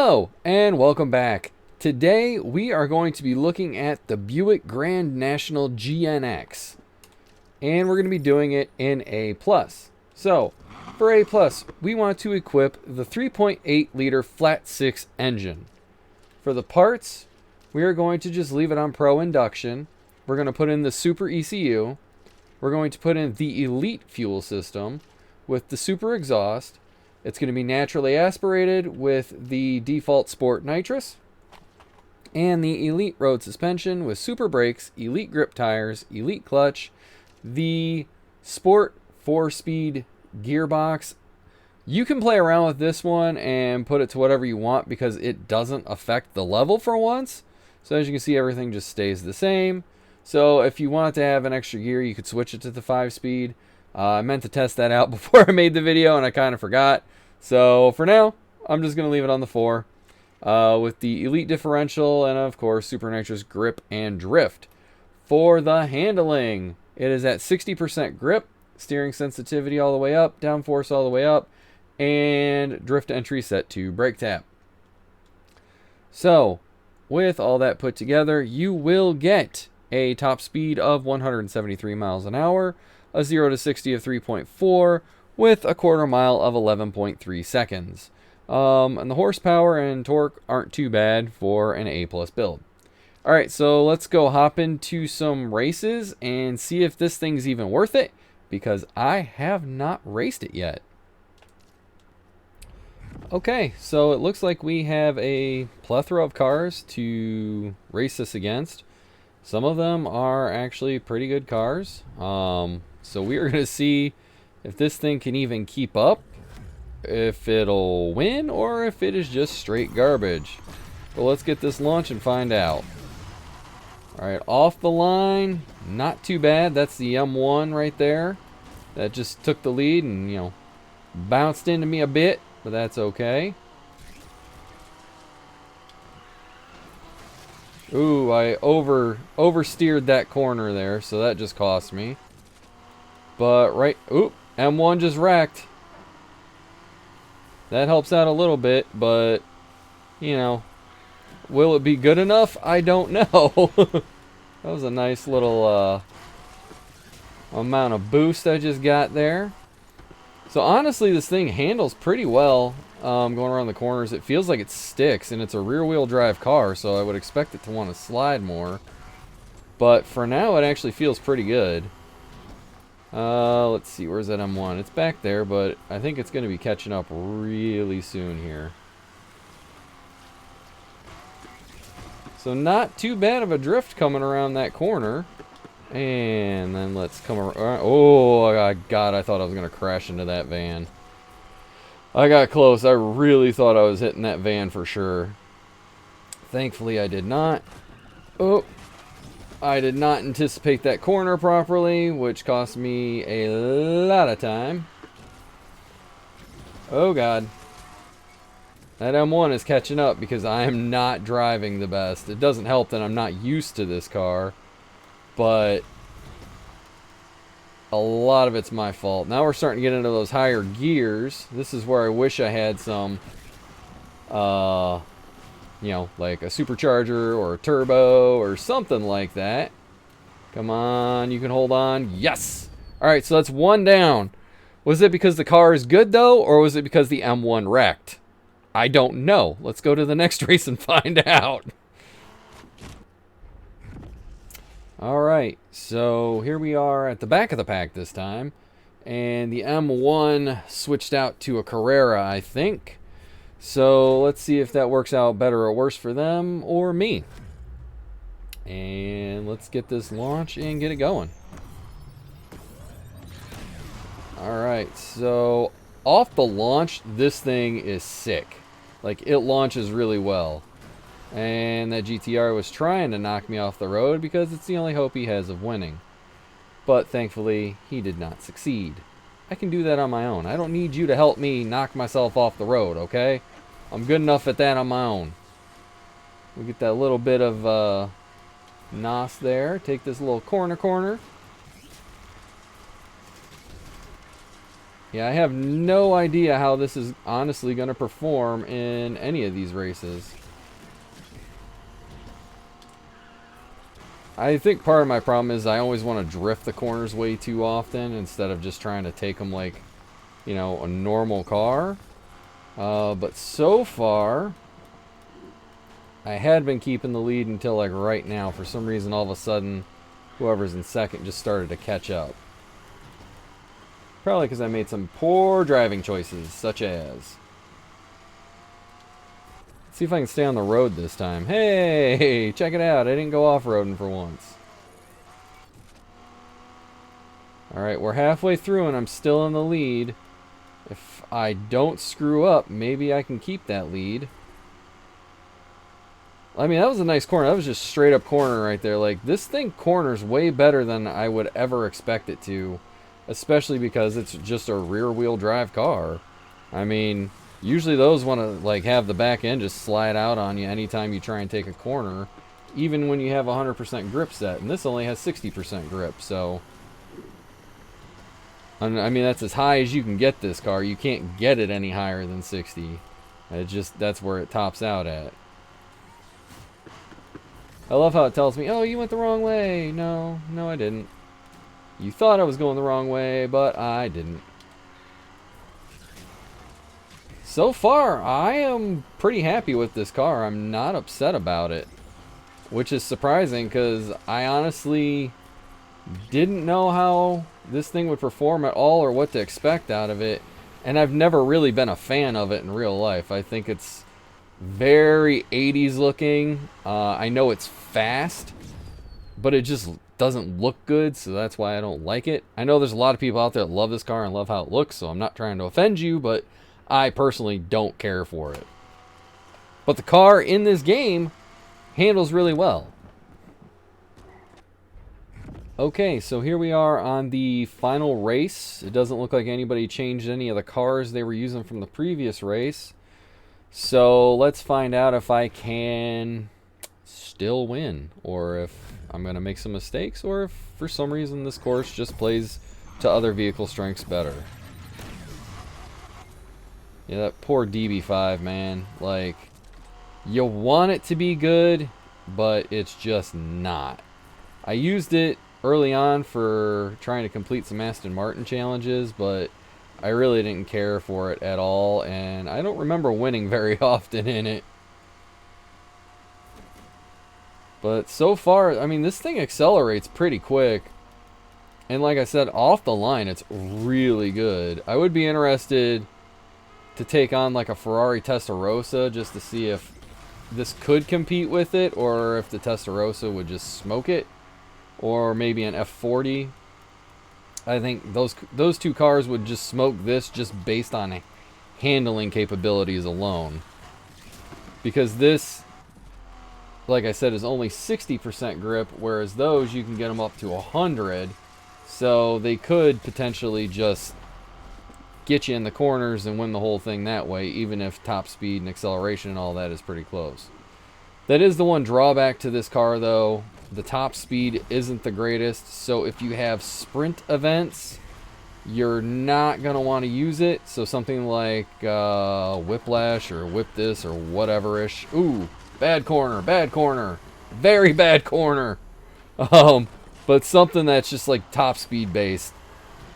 Hello and welcome back. Today we are going to be looking at the Buick Grand National GNX. And we're going to be doing it in A+. So, for A+, we want to equip the 3.8 liter flat 6 engine. For the parts, we are going to just leave it on Pro Induction. We're going to put in the Super ECU. We're going to put in the Elite fuel system with the Super exhaust. It's going to be naturally aspirated with the default Sport nitrous. And the Elite road suspension with Super brakes, Elite grip tires, Elite clutch, the Sport 4-speed gearbox. You can play around with this one and put it to whatever you want because it doesn't affect the level for once. So as you can see, everything just stays the same. So if you want to have an extra gear, you could switch it to the 5-speed. I meant to test that out before I made the video and I kind of forgot. So for now, I'm just going to leave it on the 4 with the Elite differential and of course Super nitrous grip and drift. For the handling, it is at 60% grip, steering sensitivity all the way up, downforce all the way up, and drift entry set to brake tap. So with all that put together, you will get a top speed of 173 miles an hour, a 0 to 60 of 3.4 with a quarter mile of 11.3 seconds. And the horsepower and torque aren't too bad for an A+ build. Alright, so let's go hop into some races and see if this thing's even worth it, because I have not raced it yet. Okay, so it looks like we have a plethora of cars to race this against. Some of them are actually pretty good cars. So we are going to see if this thing can even keep up, if it'll win, or if it is just straight garbage. But let's get this launch and find out. Alright, off the line, not too bad. That's the M1 right there. That just took the lead and, bounced into me a bit, but that's okay. Ooh, I oversteered that corner there, so that just cost me. But oop, M1 just wrecked. That helps out a little bit, but, will it be good enough? I don't know. That was a nice little amount of boost I just got there. So honestly, this thing handles pretty well going around the corners. It feels like it sticks, and it's a rear-wheel drive car, so I would expect it to want to slide more. But for now, it actually feels pretty good. Let's see, where's that M1? It's back there, but I think it's going to be catching up really soon here. So not too bad of a drift coming around that corner. And then let's come around. Oh, God, I thought I was going to crash into that van. I got close. I really thought I was hitting that van for sure. Thankfully, I did not. Oh, I did not anticipate that corner properly, which cost me a lot of time. Oh, God. That M1 is catching up because I am not driving the best. It doesn't help that I'm not used to this car, but a lot of it's my fault. Now we're starting to get into those higher gears. This is where I wish I had some, like a supercharger or a turbo or something like that. Come on, you can hold on. Yes! Alright, so that's one down. Was it because the car is good, though, or was it because the M1 wrecked? I don't know. Let's go to the next race and find out. Alright, so here we are at the back of the pack this time. And the M1 switched out to a Carrera, I think. So let's see if that works out better or worse for them or me. And let's get this launch and get it going. Alright, so off the launch, this thing is sick. Like, it launches really well. And that GTR was trying to knock me off the road because it's the only hope he has of winning. But thankfully, he did not succeed. I can do that on my own. I don't need you to help me knock myself off the road, okay? I'm good enough at that on my own. We get that little bit of NOS there. Take this little corner. Yeah, I have no idea how this is honestly going to perform in any of these races. I think part of my problem is I always want to drift the corners way too often instead of just trying to take them like, you know, a normal car. But so far, I had been keeping the lead until like right now. For some reason, all of a sudden, whoever's in second just started to catch up. Probably because I made some poor driving choices, such as... Let's see if I can stay on the road this time. Hey, check it out. I didn't go off-roading for once. Alright, we're halfway through and I'm still in the lead. If I don't screw up, maybe I can keep that lead. I mean, that was a nice corner. That was just straight up corner right there. Like, this thing corners way better than I would ever expect it to. Especially because it's just a rear-wheel drive car. I mean, usually those want to like have the back end just slide out on you anytime you try and take a corner, even when you have 100% grip set. And this only has 60% grip, so... I mean, that's as high as you can get this car. You can't get it any higher than 60. That's where it tops out at. I love how it tells me, oh, you went the wrong way. No, I didn't. You thought I was going the wrong way, but I didn't. So far, I am pretty happy with this car. I'm not upset about it, which is surprising because I honestly didn't know how this thing would perform at all or what to expect out of it, and I've never really been a fan of it in real life. I think it's very 80s looking. I know it's fast, but it just doesn't look good, so that's why I don't like it. I know there's a lot of people out there that love this car and love how it looks, so I'm not trying to offend you, but I personally don't care for it. But the car in this game handles really well. Okay, so here we are on the final race. It doesn't look like anybody changed any of the cars they were using from the previous race. So let's find out if I can still win, or if I'm going to make some mistakes, or if for some reason this course just plays to other vehicle strengths better. Yeah, that poor DB5, man. Like, you want it to be good, but it's just not. I used it early on for trying to complete some Aston Martin challenges, but I really didn't care for it at all, and I don't remember winning very often in it. But so far, I mean, this thing accelerates pretty quick. And like I said, off the line, it's really good. I would be interested to take on like a Ferrari Testarossa just to see if this could compete with it, or if the Testarossa would just smoke it, or maybe an F40. I think those two cars would just smoke this just based on handling capabilities alone. Because this, like I said, is only 60% grip, whereas those you can get them up to 100. So they could potentially just get you in the corners and win the whole thing that way, even if top speed and acceleration and all that is pretty close. That is the one drawback to this car, though. The top speed isn't the greatest, so if you have sprint events, you're not going to want to use it. So something like Whiplash or Whip This or whatever-ish. Ooh, bad corner, very bad corner. But something that's just like top speed based,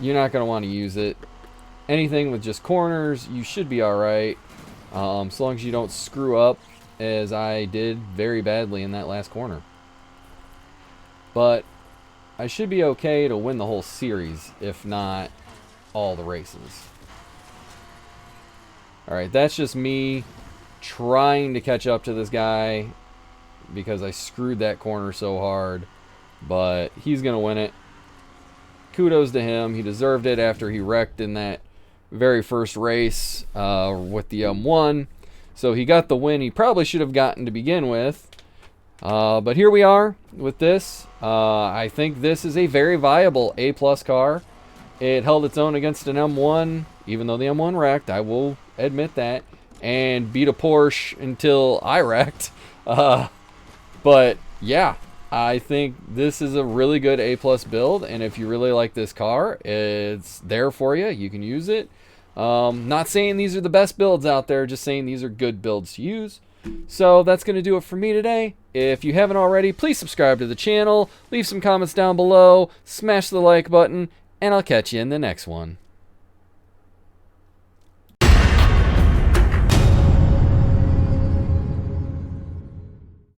you're not going to want to use it. Anything with just corners, you should be alright. So long as you don't screw up, as I did very badly in that last corner. But I should be okay to win the whole series, if not all the races. Alright, that's just me trying to catch up to this guy because I screwed that corner so hard. But he's going to win it. Kudos to him. He deserved it after he wrecked in that very first race with the M1. So he got the win he probably should have gotten to begin with. But here we are with this. I think this is a very viable A-plus car. It held its own against an M1, even though the M1 wrecked. I will admit that. And beat a Porsche until I wrecked. But yeah, I think this is a really good A+ build, and if you really like this car, it's there for you. You can use it. Not saying these are the best builds out there, just saying these are good builds to use. So that's going to do it for me today. If you haven't already, please subscribe to the channel, leave some comments down below, smash the like button, and I'll catch you in the next one.